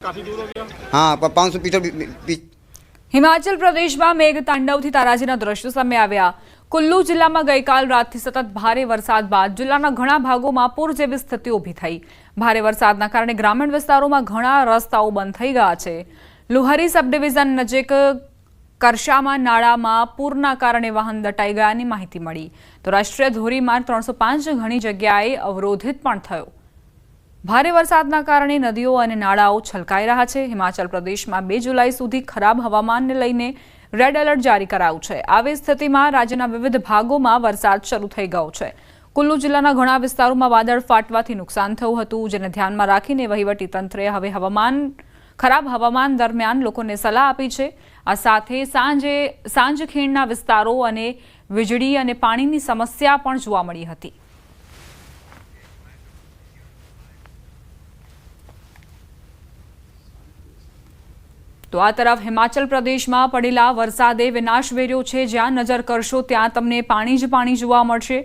काफी दूर हो गया। हाँ 500 मीटर હિમાચલ પ્રદેશમાં મેઘતાંડવથી તારાજીના દ્રશ્યો સામે આવ્યા। કુલ્લુ જિલ્લામાં ગઈકાલ રાતથી સતત ભારે વરસાદ બાદ જિલ્લાના ઘણા ભાગોમાં પૂર જેવી સ્થિતિ ઊભી થઈ। ભારે વરસાદના કારણે ગ્રામીણ વિસ્તારોમાં ઘણા રસ્તાઓ બંધ થઈ ગયા છે। લુહારી સબડિવિઝન નજીક કરશામાં નાળામાં પૂરના કારણે વાહન દટાઈ ગયાની માહિતી મળી, તો રાષ્ટ્રીય ધોરીમાર્ગ 305 ઘણી જગ્યાએ અવરોધિત પણ થયો। ભારે વરસાદના કારણે નદીઓ અને નાળાઓ છલકાઈ રહ્યા છે। હિમાચલ પ્રદેશમાં 2 જુલાઈ સુધી ખરાબ હવામાનને લઈને રેડ એલર્ટ જારી કરાયું છે। આવી સ્થિતિમાં રાજ્યના વિવિધ ભાગોમાં વરસાદ શરૂ થઈ ગયો છે। કુલ્લુ જિલ્લાના ઘણા વિસ્તારોમાં વાદળ ફાટવાથી નુકસાન થયું હતું, જેને ધ્યાનમાં રાખીને વહીવટીતંત્રે હવે ખરાબ હવામાન દરમિયાન લોકોને સલાહ આપી છે। આ સાથે સાંજ ખીણના વિસ્તારો અને વીજળી અને પાણીની સમસ્યા પણ જોવા મળી હતી। તો આ તરફ હિમાચલ પ્રદેશમાં પડેલા વરસાદે વિનાશ વેર્યો છે। જ્યાં નજર કરશો ત્યાં તમને પાણી જ પાણી જોવા મળશે।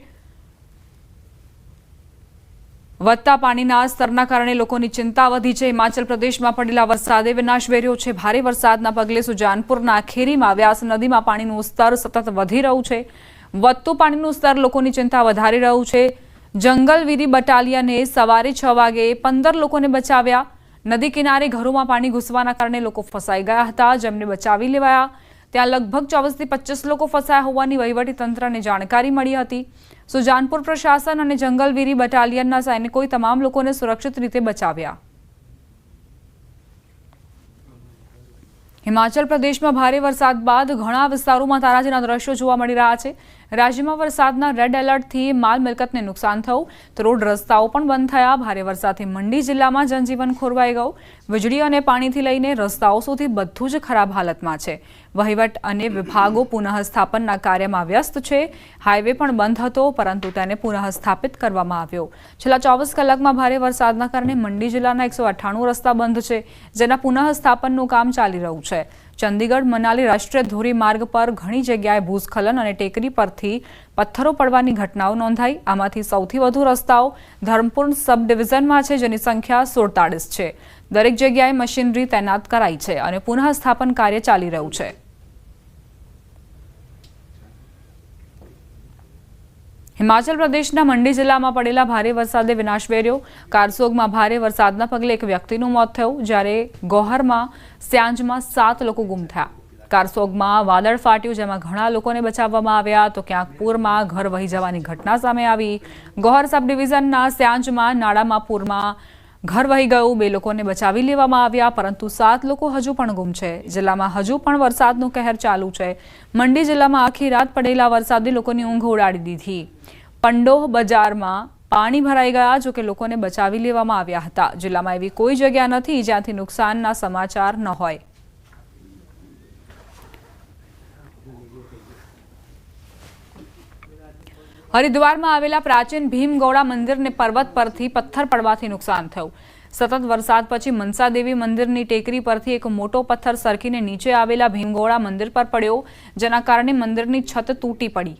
વધતા પાણીના સ્તરના કારણે લોકોની ચિંતા વધી છે। હિમાચલ પ્રદેશમાં પડેલા વરસાદે વિનાશ વેર્યો છે। ભારે વરસાદના પગલે સુજાનપુરના ખેરીમાં વ્યાસ નદીમાં પાણીનું સ્તર સતત વધી રહ્યું છે। વધતું પાણીનું સ્તર લોકોની ચિંતા વધારી રહ્યું છે। જંગલવીરી બટાલિયને સવારે 6 વાગે 15 લોકોને બચાવ્યા। નદી કિનારે ઘરોમાં પાણી ઘૂસવાના કારણે લોકો ફસાઈ ગયા હતા, જેમને બચાવી લેવાયા। ત્યાં લગભગ 24 થી 25 લોકો ફસાયા હોવાની વહીવટીતંત્રને જાણકારી મળી હતી। સુજાનપુર પ્રશાસન અને જંગલવીરી બટાલિયનના સૈનિકોએ તમામ લોકોને સુરક્ષિત રીતે બચાવ્યા। હિમાચલ પ્રદેશમાં ભારે વરસાદ બાદ ઘણા વિસ્તારોમાં તારાજીના દ્રશ્યો જોવા મળી રહ્યા છે। રાજ્યમાં વરસાદના રેડ એલર્ટથી માલ મિલકતને નુકસાન થયું, તો રોડ રસ્તાઓ પણ બંધ થયા। ભારે વરસાદથી મંડી જિલ્લામાં જનજીવન ખોરવાઈ ગયું। વીજળી અને પાણીથી લઈને રસ્તાઓ સુધી બધું જ ખરાબ હાલતમાં છે। વહીવટ અને વિભાગો પુનઃસ્થાપનના કાર્યમાં વ્યસ્ત છે। હાઈવે પણ બંધ હતો, પરંતુ તેને પુનઃસ્થાપિત કરવામાં આવ્યો। છેલ્લા 24 કલાકમાં ભારે વરસાદના કારણે મંડી જિલ્લાના 198 રસ્તા બંધ છે, જેના પુનઃસ્થાપનનું કામ ચાલી રહ્યું છે। ચંદીગઢ મનાલી રાષ્ટ્રીય ધોરીમાર્ગ પર ઘણી જગ્યાએ ભૂસ્ખલન અને ટેકરી પરથી પથ્થરો પડવાની ઘટનાઓ નોંધાઈ। આમાંથી સૌથી વધુ રસ્તાઓ ધર્મપુર સબ ડિવિઝનમાં છે, જેની સંખ્યા 47 છે। દરેક જગ્યાએ મશીનરી તૈનાત કરાઈ છે અને પુનઃસ્થાપન કાર્ય ચાલી રહ્યું છે। હિમાચલ પ્રદેશના મંડી જિલ્લામાં પડેલા ભારે વરસાદે વિનાશ વેર્યો। કારસોગમાં ભારે વરસાદના પગલે એક વ્યક્તિનું મોત થયું, જ્યારે ગોહરમાં સ્યાંજમાં 7 લોકો ગુમ થયા। કારસોગમાં વાદળ ફાટ્યું, જેમાં ઘણા લોકોને બચાવવામાં આવ્યા, તો ક્યાંક પૂરમાં ઘર વહી જવાની ઘટના સામે આવી। ગોહર સબ ડિવિઝનના સ્યાંજમાં નાળામાં પૂરમાં ઘર વહી ગયું, 2 લોકોને બચાવી લેવામાં આવ્યા, પરંતુ 7 લોકો હજુ પણ ગુમ છે। જિલ્લામાં હજુ પણ વરસાદનું કહેર ચાલુ છે। મંડી જિલ્લામાં આખી રાત પડેલા વરસાદે લોકોની ઊંઘ ઉડાડી દીધી। પંડોહ બજારમાં પાણી ભરાઈ ગયા, જો કે લોકોને બચાવી લેવામાં આવ્યા હતા। જિલ્લામાં એવી કોઈ જગ્યા નથી જ્યાંથી નુકસાનના સમાચાર ન હોય। હરિદ્વારમાં આવેલા પ્રાચીન ભીમગોળા મંદિરને પર્વત પરથી પથ્થર પડવાથી નુકસાન થયું। સતત વરસાદ પછી મનસા દેવી મંદિરની ટેકરી પરથી એક મોટો પથ્થર સરકીને નીચે આવેલા ભીમગોળા મંદિર પર પડ્યો, જેના કારણે મંદિરની છત તૂટી પડી।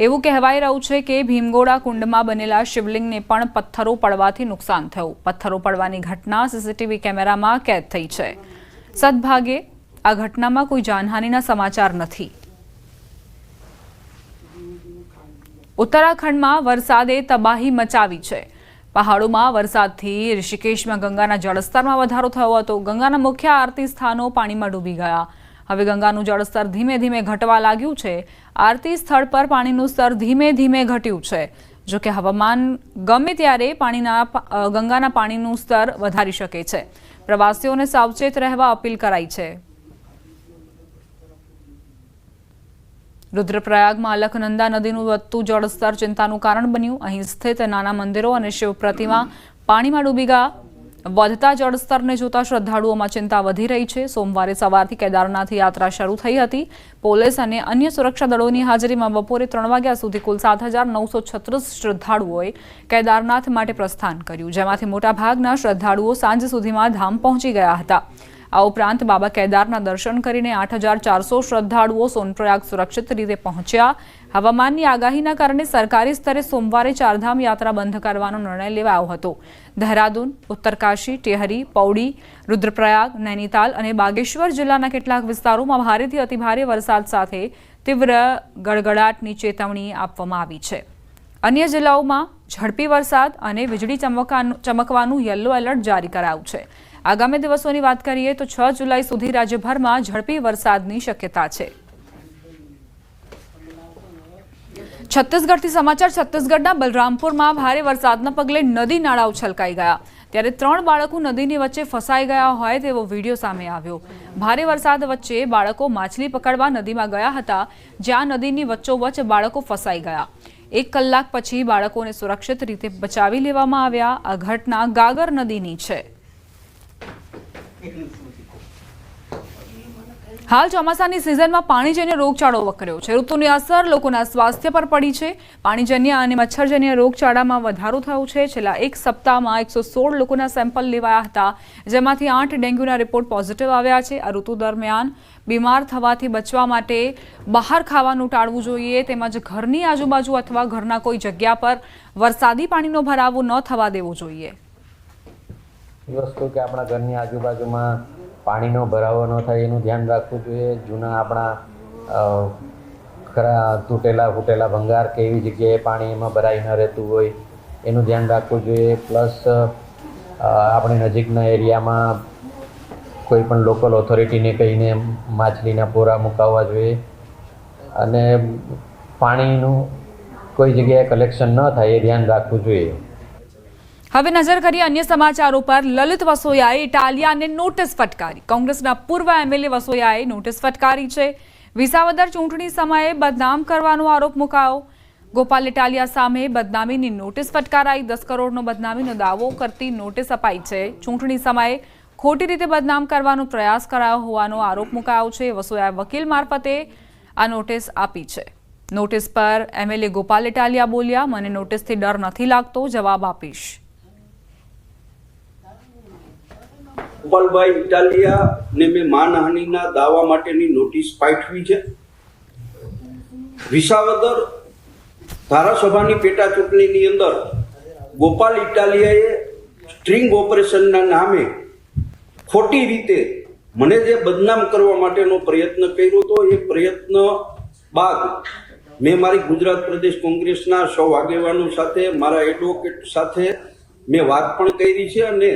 એવું કહેવાઈ રહ્યું છે કે ભીમગોળા કુંડમાં બનેલા શિવલિંગને પણ પથ્થરો પડવાથી નુકસાન થયું। પથ્થરો પડવાની ઘટના સીસીટીવી કેમેરામાં કેદ થઈ છે। સદભાગે આ ઘટનામાં કોઈ જાનહાનિના સમાચાર નથી। ઉત્તરાખંડમાં વરસાદે તબાહી મચાવી છે। પહાડોમાં વરસાદથી ઋષિકેશમાં ગંગાના જળસ્તરમાં વધારો થયો હતો। ગંગાના મુખ્ય આરતી સ્થાનો પાણીમાં ડૂબી ગયા। હવે ગંગાનું જળસ્તર ધીમે ધીમે ઘટવા લાગ્યું છે। આરતી સ્થળ પર પાણીનું સ્તર ધીમે ધીમે ઘટ્યું છે। જો કે હવામાન ગમે ત્યારે ગંગાના પાણીનું સ્તર વધારી શકે છે। પ્રવાસીઓને સાવચેત રહેવા અપીલ કરાઈ છે। રુદ્રપ્રયાગમાં અલકનંદા નદીનું વધતું જળસ્તર ચિંતાનું કારણ બન્યું। અહીં સ્થિત નાના મંદિરો અને શિવ પ્રતિમા પાણીમાં ડૂબી ગયા। વધતા જળસ્તરને જોતા શ્રદ્ધાળુઓમાં ચિંતા વધી રહી છે। સોમવારે સવારથી કેદારનાથ યાત્રા શરૂ થઈ હતી। પોલીસ અને અન્ય સુરક્ષા દળોની હાજરીમાં બપોરે 3 વાગ્યા સુધી કુલ 7,936 શ્રદ્ધાળુઓએ કેદારનાથ માટે પ્રસ્થાન કર્યું, જેમાંથી મોટાભાગના શ્રદ્ધાળુઓ સાંજ સુધીમાં ધામ પહોંચી ગયા હતા। આ ઉપરાંત બાબા કેદારના દર્શન કરીને 8,400 શ્રદ્ધાળુઓ સોનપ્રયાગ સુરક્ષિત રીતે પહોંચ્યા। હવામાનની આગાહીના કારણે સરકારી સ્તરે સોમવારે ચારધામ યાત્રા બંધ કરવાનો નિર્ણય લેવાયો હતો. દહેરાદૂન, ઉત્તરકાશી, ટેહરી, પૌડી, રુદ્રપ્રયાગ, નૈનીતાલ અને બાગેશ્વર જિલ્લાના કેટલાક વિસ્તારોમાં ભારેથી અતિભારે વરસાદ સાથે તીવ્ર ગડગડાટની ચેતવણી આપવામાં આવી છે. અન્ય જિલ્લાઓમાં ઝડપી વરસાદ અને વીજળી ચમકવાનું યલો એલર્ટ જારી કરાયું છે. આગામી દિવસોની વાત કરીએ તો 6 જુલાઈ સુધી રાજ્યભરમાં ઝડપી વરસાદની શક્યતા છે. છત્તીસગઢથી સમાચાર. છત્તીસગઢના બલરામપુરમાં ભારે વરસાદના પગલે નદી નાળાઓ છલકાઈ ગયા, ત્યારે 3 બાળકો નદીની વચ્ચે ફસાઈ ગયા હોય તેવો વિડીયો સામે આવ્યો. ભારે વરસાદ વચ્ચે બાળકો માછલી પકડવા નદીમાં ગયા હતા, જ્યાં નદીની વચ્ચોવચ્ચ બાળકો ફસાઈ ગયા. 1 કલાક પછી બાળકોને સુરક્ષિત રીતે બચાવી લેવામાં આવ્યા. આ ઘટના ગાગર નદીની છે. હાલ ચોમાસાની સિઝનમાં પાણીજન્ય રોગચાળો વકર્યો છે. ઋતુની અસર લોકોના સ્વાસ્થ્ય પર પડી છે. પાણીજન્ય અને મચ્છરજન્ય રોગચાળામાં વધારો થયો છે. છેલ્લા 1 સપ્તાહમાં 116 લોકોના સેમ્પલ લેવાયા હતા, જેમાંથી 8 ડેન્ગ્યુના રિપોર્ટ પોઝિટિવ આવ્યા છે. આ ઋતુ દરમિયાન બીમાર થવાથી બચવા માટે બહાર ખાવાનું ટાળવું જોઈએ, તેમજ ઘરની આજુબાજુ અથવા ઘરના કોઈ જગ્યા પર વરસાદી પાણીનો ભરાવો ન થવા દેવો જોઈએ. વસ્તુ કે આપણા ઘરની આજુબાજુમાં પાણીનો ભરાવો ન થાય એનું ધ્યાન રાખવું જોઈએ. જૂના આપણા ખરા તૂટેલા ભંગાર કે એવી જગ્યાએ પાણી એમાં ભરાઈ ન રહેતું હોય એનું ધ્યાન રાખવું જોઈએ. પ્લસ આપણી નજીકના એરિયામાં કોઈ પણ લોકલ ઓથોરિટીને કહીને માછલીના પોરા મુકાવવા જોઈએ અને પાણીનું કોઈ જગ્યાએ કલેક્શન ન થાય એ ધ્યાન રાખવું જોઈએ. હવે નજર કરીએ અન્ય સમાચારો પર. લલિત વસોયાએ ઇટાલિયાને નોટિસ ફટકારી. કોંગ્રેસના પૂર્વ એમએલએ વસોયાએ નોટિસ ફટકારી છે. વિસાવદર ચૂંટણી સમયે બદનામ કરવાનો આરોપ મુકાયો. ગોપાલ ઇટાલિયા સામે બદનામીની નોટિસ ફટકારાઈ. 10 કરોડનો બદનામીનો દાવો કરતી નોટિસ અપાઈ છે. ચૂંટણી સમયે ખોટી રીતે બદનામ કરવાનો પ્રયાસ કરાયો હોવાનો આરોપ મુકાયો છે. વસોયાએ વકીલ મારફતે આ નોટિસ આપી છે. નોટિસ પર એમએલએ ગોપાલ ઇટાલિયા બોલ્યા, મને નોટિસથી ડર નથી લાગતો, જવાબ આપીશ. ગોપાલભાઈ ઇટાલિયા ને મેં માનહાનિના દાવા માટેની નોટિસ પાઠવી છે. વિસાવદર ધારાસભાની પેટા ચૂંટણીની અંદર ગોપાલ ઇટાલિયાએ સ્ટ્રિંગ ઓપરેશનના નામે ખોટી રીતે મને જે બદનામ કરવા માટેનો પ્રયત્ન કર્યો હતો, એ પ્રયત્ન બાદ મેં મારી ગુજરાત પ્રદેશ કોંગ્રેસના સૌ આગેવાનો સાથે, મારા એડવોકેટ સાથે મેં વાત પણ કરી છે અને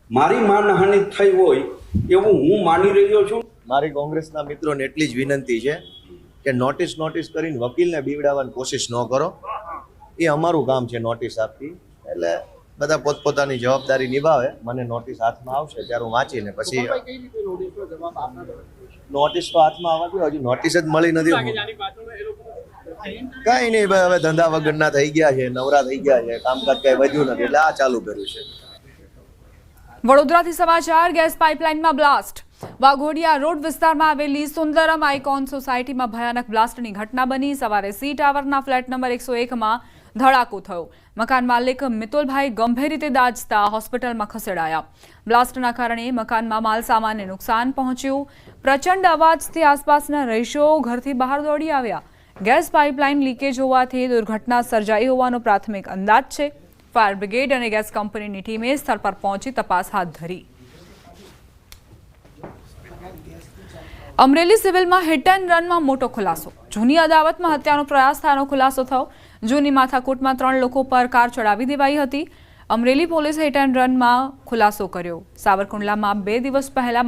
મારી માનહાનિ થઈ હોય એવું હું માની રહ્યો છું. મારી કોંગ્રેસના મિત્રોને એટલી જ વિનંતી છે કે નોટિસ કરીને વકીલને બીવડાવવાની કોશિશ ન કરો. એ અમારું કામ છે નોટિસ આપવી. એટલે બધા પોતપોતાની જવાબદારી નિભાવે. મને નોટિસ હાથમાં આવશે ત્યારે હું વાંચીને પછી નોટિસ તો હાથમાં આવવાથી હજુ નોટિસ જ મળી નથી. કઈ નહીં ભાઈ, હવે ધંધા વગરના થઈ ગયા છે, નવરા થઈ ગયા છે, કામકાજ કઈ વધ્યું નથી એટલે આ ચાલુ કર્યું છે. વડોદરાથી સમાચાર. ગેસ પાઇપલાઇનમાં બ્લાસ્ટ. વાઘોડિયા રોડ વિસ્તારમાં આવેલી સુંદરમ આઇકોન સોસાયટીમાં ભયાનક બ્લાસ્ટની ઘટના બની. સવારે સી ટાવરના ફ્લેટ નંબર 101માં ધડાકો થયો. મકાન માલિક મિતુલભાઈ ગંભીર રીતે દાઝતા હોસ્પિટલમાં ખસેડાયા. બ્લાસ્ટના કારણે મકાનમાં માલસામાનને નુકસાન પહોંચ્યું. પ્રચંડ અવાજથી આસપાસના રહીશો ઘરથી બહાર દોડી આવ્યા. ગેસ પાઇપલાઇન લીકેજ હોવાથી દુર્ઘટના સર્જાઈ હોવાનો પ્રાથમિક અંદાજ છે. ફાયર બ્રિગેડ અને ગેસ કંપનીની ટીમે સ્થળ પર પહોંચી તપાસ હાથ ધરી. અમરેલી સિવિલમાં હિટ એન્ડ રનમાં મોટો ખુલાસો. જૂની અદાવતમાં હત્યાનો પ્રયાસ થયાનો ખુલાસો થયો. જૂની માથાકૂટમાં 3 લોકો પર કાર ચડાવી દેવાઈ હતી. અમરેલી પોલીસે હિટ એન્ડ રનમાં ખુલાસો કર્યો. સાવરકુંડલામાં 2 દિવસ પહેલા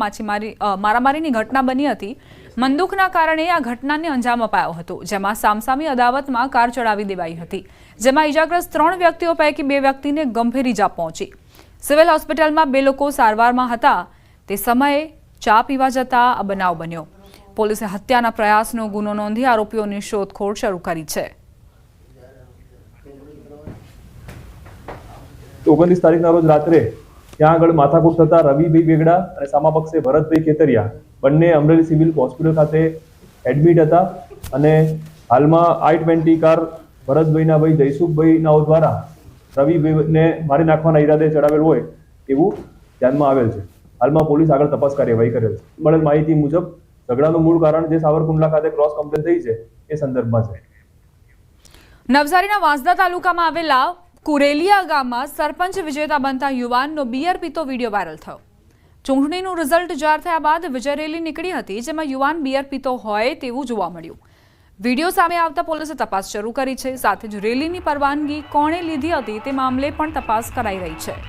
મારામારીની ઘટના બની હતી. મંદુકના કારણે આ ઘટનાને અંજામ અપાયો હતો, જેમાં સામસામી અદાવતમાં કાર ચડાવી દેવાઈ હતી, જેમાં ઇજાગ્રસ્ત 3 વ્યક્તિઓ પૈકી 2 વ્યક્તિને ગંભીર ઇજા પહોંચી. સિવિલ હોસ્પિટલમાં 2 લોકો સારવારમાં હતા. તે સમયે ચા પીવા જતા આ બનાવ બન્યો. પોલીસે હત્યાના પ્રયાસનો ગુનો નોંધી આરોપીઓની શોધખોળ શરૂ કરી છે. 29 તારીખના રોજ રાત્રે ત્યાં આગળ માથાકૂટ થતા રવિભાઈ બેગડા અને સામા પક્ષે ભરતભાઈ ખેતરિયા બંને અમરેલી સિવિલ હોસ્પિટલ ખાતે એડમિટ હતા અને હાલમાં I-20 કાર ભરતભાઈના ભાઈ જયસુખભાઈ નાઓ દ્વારા રવિભાઈને મારી નાખવાના ઈરાદે ચડાવેલ હોય એવું ધ્યાનમાં આવેલ છે. હાલમાં પોલીસ આગળ તપાસ કાર્યવાહી કરેલ છે. મળેલ માહિતી મુજબ ઝઘડાનું મૂળ કારણ જે સાવરકુંડલા ખાતે ક્રોસ કમ્પ્લેન થઈ છે એ સંદર્ભમાં છે. નવસારીના વાંસદા તાલુકામાં આવેલા કુરેલિયા ગામમાં સરપંચ વિજેતા બનતા યુવાનનો બિયર પીતો વિડીયો વાયરલ થયો. ચૂંટણીનું રિઝલ્ટ જાહેર થયા બાદ વિજય રેલી નીકળી હતી, જેમાં યુવાન બિયર પીતો હોય તેવું જોવા મળ્યું. વિડીયો સામે આવતા પોલીસે તપાસ શરૂ કરી છે. સાથે જ રેલીની પરવાનગી કોણે લીધી હતી તે મામલે પણ તપાસ કરાઈ રહી છે.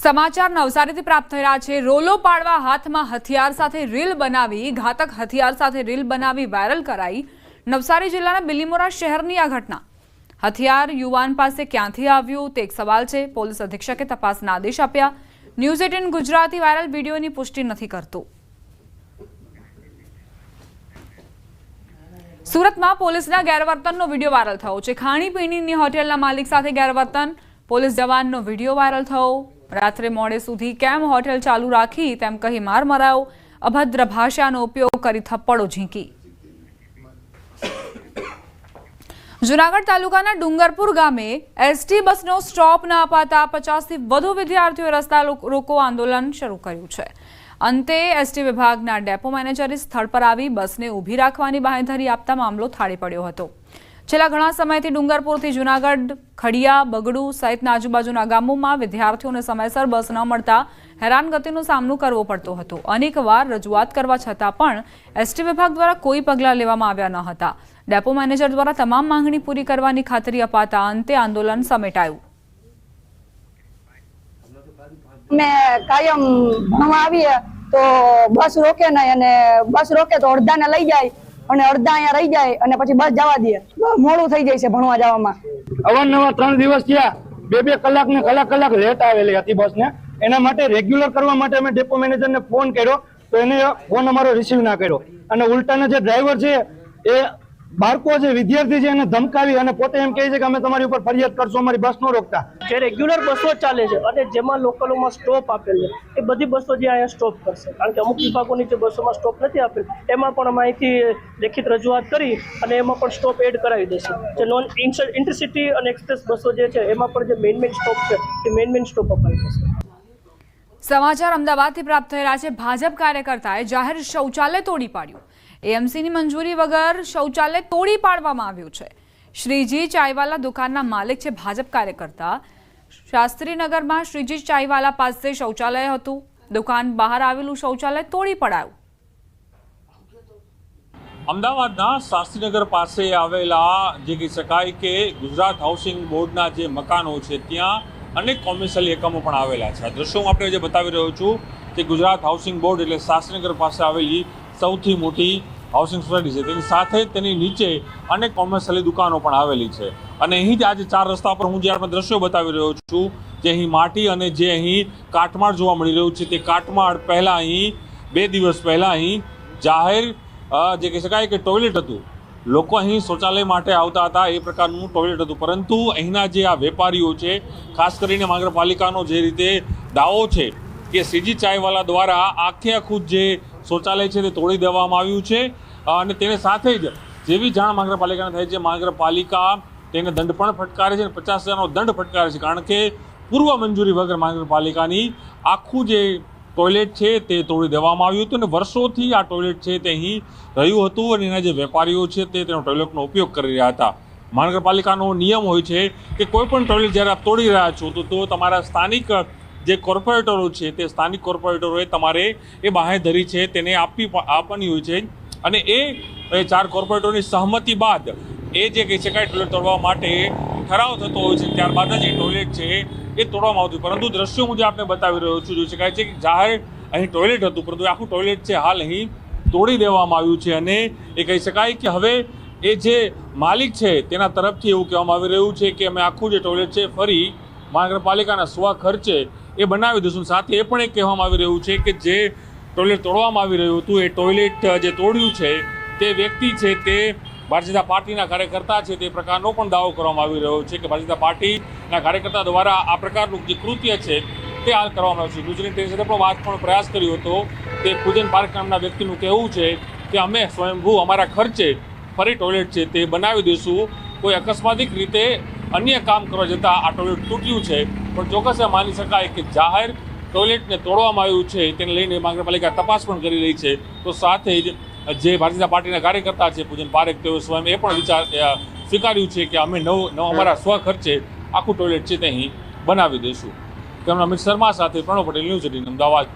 સમાચાર નવસારીથી પ્રાપ્ત થઈ રહ્યા છે. રોલો પાડવા હાથમાં હથિયાર સાથે રીલ બનાવી ઘાતક હથિયાર સાથે રીલ બનાવી વાયરલ કરાઈ. નવસારી જિલ્લાના બિલીમોરા શહેરની આ ઘટના. હથિયાર યુવાન પાસે ક્યાંથી આવ્યું તે એક સવાલ છે. પોલીસ અધિક્ષકે તપાસના આદેશ આપ્યા. ન્યૂઝ 18 ગુજરાતી વાયરલ વિડીયોની પુષ્ટિ નથી કરતું. સુરતમાં પોલીસના ગેરવર્તનનો વિડીયો વાયરલ થયો છે. ખાણીપીણીની હોટેલના માલિક સાથે ગેરવર્તન. પોલીસ જવાનનો વિડીયો વાયરલ થયો. રાત્રે મોડે સુધી કેમ હોટેલ ચાલુ રાખી તેમ કહી માર મરાયો. અભદ્ર ભાષાનો ઉપયોગ કરી થપ્પડો ઝીંકી. જૂનાગઢ તાલુકાના ડુંગરપુર ગામે એસટી બસનો સ્ટોપ ન અપાતા 50થી વધુ વિદ્યાર્થીઓએ રસ્તા રોકો આંદોલન શરૂ કર્યું છે. અંતે એસટી વિભાગના ડેપો મેનેજરે સ્થળ પર આવી બસને ઊભી રાખવાની બાંહેધરી આપતા મામલો થાળે પડ્યો હતો. છેલ્લા ઘણા સમયથી ડુંગરપુરથી જૂનાગઢ, ખડિયા, બગડુ સહિતના આજુબાજુના ગામોમાં વિદ્યાર્થીઓને સમયસર બસ ન મળતા હેરાનગતિનો સામનો કરવો પડતો હતો. અનેકવાર રજૂઆત કરવા છતાં પણ એસટી વિભાગ દ્વારા કોઈ પગલાં લેવામાં આવ્યા ન હતા. ડેપો મેનેજર દ્વારા તમામ માંગણી પૂરી કરવાની ખાતરી અપાતા અંતે આંદોલન સમેટાયું. અમે કાયમ ભણવા આવીએ તો બસ રોકે નહીં, અને બસ રોકે તો અડધાને લઈ જાય અને અડધા અહીંયા રહી જાય અને પછી બસ જવા દે. મોડું થઈ જાય છે ભણવા જવામાં. અવારનવાર 3 દિવસ થયા 2 કલાક ને કલાક લેટ આવેલી હતી બસને. એના માટે રેગ્યુલર કરવા માટે અમે ડેપો મેનેજરને ફોન કર્યો તો એને ફોન અમારો રિસીવ ના કર્યો, અને ઉલટાના જે ડ્રાઈવર છે એ બાળકો જે વિદ્યાર્થી છે એને ધમકાવી અને પોતે એમ કહે છે કે અમે તમારી ઉપર ફરિયાદ કરશું, અમારી બસ નો રોકતા. જે રેગ્યુલર બસો ચાલે છે અને જેમાં લોકલોમાં સ્ટોપ આપેલ છે એ બધી બસો જે અહીંયા સ્ટોપ કરશે, કારણ કે અમુક વિભાગોની જે બસોમાં સ્ટોપ નથી આપેલ એમાં પણ અમે અહીંથી લેખિત રજૂઆત કરી અને એમાં પણ સ્ટોપ એડ કરાવી દેશે. જે નોન ઇન્ટરસિટી અને એક્સપ્રેસ બસો જે છે એમાં પણ જે મેઇન સ્ટોપ છે એ મેઇન સ્ટોપ અપાવી દેશે. સમાચાર અમદાવાદથી પ્રાપ્ત થઈ રહ્યા છે. ભાજપ કાર્યકર્તાએ જાહેર શૌચાલય તોડી પાડ્યું. એએમસીની મંજૂરી વગર શૌચાલય તોડી પાડવામાં આવ્યું છે. શ્રીજી ચાયવાલા દુકાનના માલિક છે ભાજપ કાર્યકર્તા. શાસ્ત્રીનગરમાં શ્રીજી ચાયવાલા પાસે શૌચાલય હતું. દુકાન બહાર આવેલું શૌચાલય તોડી પડાયું. અમદાવાદના શાસ્ત્રીનગર પાસે આવેલા જે કહી શકાય કે ગુજરાત હાઉસિંગ બોર્ડના જે મકાનો છે ત્યાં અનેક કોમર્શિયલ એકમો પણ આવેલા છે. આ દ્રશ્યો હું આપણે જે બતાવી રહ્યો છું કે ગુજરાત હાઉસિંગ બોર્ડ એટલે શાસ્ત્રીનગર પાસે આવેલી સૌથી મોટી હાઉસિંગ સોસાયટી છે. તેની સાથે તેની નીચે અનેક કોમર્શિયલ દુકાનો પણ આવેલી છે. અને અહીં જ આજે 4 રસ્તા પર હું જે આપણે દ્રશ્યો બતાવી રહ્યો છું, જે અહીં માટી અને જે અહીં કાટમાળ જોવા મળી રહ્યું છે, તે કાટમાળ પહેલાં અહીં 2 દિવસ પહેલાં અહીં જાહેર જે કહી શકાય કે ટોયલેટ હતું. લોકો અહીં શૌચાલય માટે આવતા હતા એ પ્રકારનું ટોયલેટ હતું. પરંતુ અહીંના જે આ વેપારીઓ છે, ખાસ કરીને મહાનગરપાલિકાનો જે રીતે દાવો છે કે શ્રીજી ચાયવાલા દ્વારા આખું જે શૌચાલય છે તે તોડી દેવામાં આવ્યું છે, અને તેને સાથે જ જેવી જાણ મહાનગરપાલિકાને થાય છે મહાનગરપાલિકા તેને દંડ પણ ફટકારે છે, 50,000નો દંડ ફટકારે છે. કારણ કે પૂર્વ મંજૂરી વગર મહાનગરપાલિકાની આખું જે ટોયલેટ છે તે તોડી દેવામાં આવ્યું હતું, અને વર્ષોથી આ ટોયલેટ છે તે અહીં રહ્યું હતું, અને એના જે વેપારીઓ છે તે તેનો ટોયલેટનો ઉપયોગ કરી રહ્યા હતા. મહાનગરપાલિકાનો નિયમ હોય છે કે કોઈ પણ ટોયલેટ જ્યારે આપ તોડી રહ્યા છો તો તમારા સ્થાનિક જે કોર્પોરેટરો છે તે સ્થાનિક કોર્પોરેટરોએ તમારે એ બાંહેધરી છે તેને આપવાની હોય છે, અને એ 4 કોર્પોરેટરોની સહમતિ બાદ એ જે કહી શકાય ટોયલેટ તોડવા માટે ઠરાવ થતો હોય છે, ત્યારબાદ જ એ ટોયલેટ છે એ તોડવામાં આવતું. પરંતુ દ્રશ્યો હું જે આપને બતાવી રહ્યો છું, જોઈ શકાય છે કે જાહેર અહીં ટોયલેટ હતું, પરંતુ આખું ટોયલેટ છે હાલ અહીં તોડી દેવામાં આવ્યું છે. અને એ કહી શકાય કે હવે એ જે માલિક છે તેના તરફથી એવું કહેવામાં આવી રહ્યું છે કે અમે આખું જે ટોયલેટ છે ફરી મહાનગરપાલિકાના સ્વખર્ચે એ બનાવી દઈશું. સાથે એ પણ એક કહેવામાં આવી રહ્યું છે કે જે ટોયલેટ તોડવામાં આવી રહ્યું હતું એ ટોયલેટ જે તોડ્યું છે તે વ્યક્તિ છે તે ભારતીય જનતા પાર્ટીના કાર્યકર્તા છે, તે પ્રકારનો પણ દાવો કરવામાં આવી રહ્યો છે કે ભારતીય જનતા પાર્ટીના કાર્યકર્તા દ્વારા આ પ્રકારનું જે કૃત્ય છે તે હાલ કરવામાં આવ્યું છે. ગુજરાત તેની સાથે પણ વાત પણ પ્રયાસ કર્યો હતો. તે પૂજન પાર્ક નામના વ્યક્તિનું કહેવું છે કે અમે સ્વયંભૂ અમારા ખર્ચે ફરી ટોયલેટ છે તે બનાવી દઈશું. કોઈ અકસ્માતિક રીતે અન્ય કામ કરવા જતાં આ ટોયલેટ તૂટ્યું છે, પણ ચોક્કસ માની શકાય કે જાહેર ટોયલેટને તોડવામાં આવ્યું છે તેને લઈને મહાનગરપાલિકા તપાસ પણ કરી રહી છે. તો સાથે જ જે ભારતીય જનતા પાર્ટીના કાર્યકર્તા છે પૂજન પારેખ, તેઓ સ્વયં એ પણ સ્વીકાર્યું છે કે અમે નવ અમારા સ્વખર્ચે આખું ટોયલેટ છે તે અહીં બનાવી દઈશું. તેમના અમિત શર્મા સાથે પ્રણવ પટેલ, ન્યૂઝ 18 અમદાવાદ.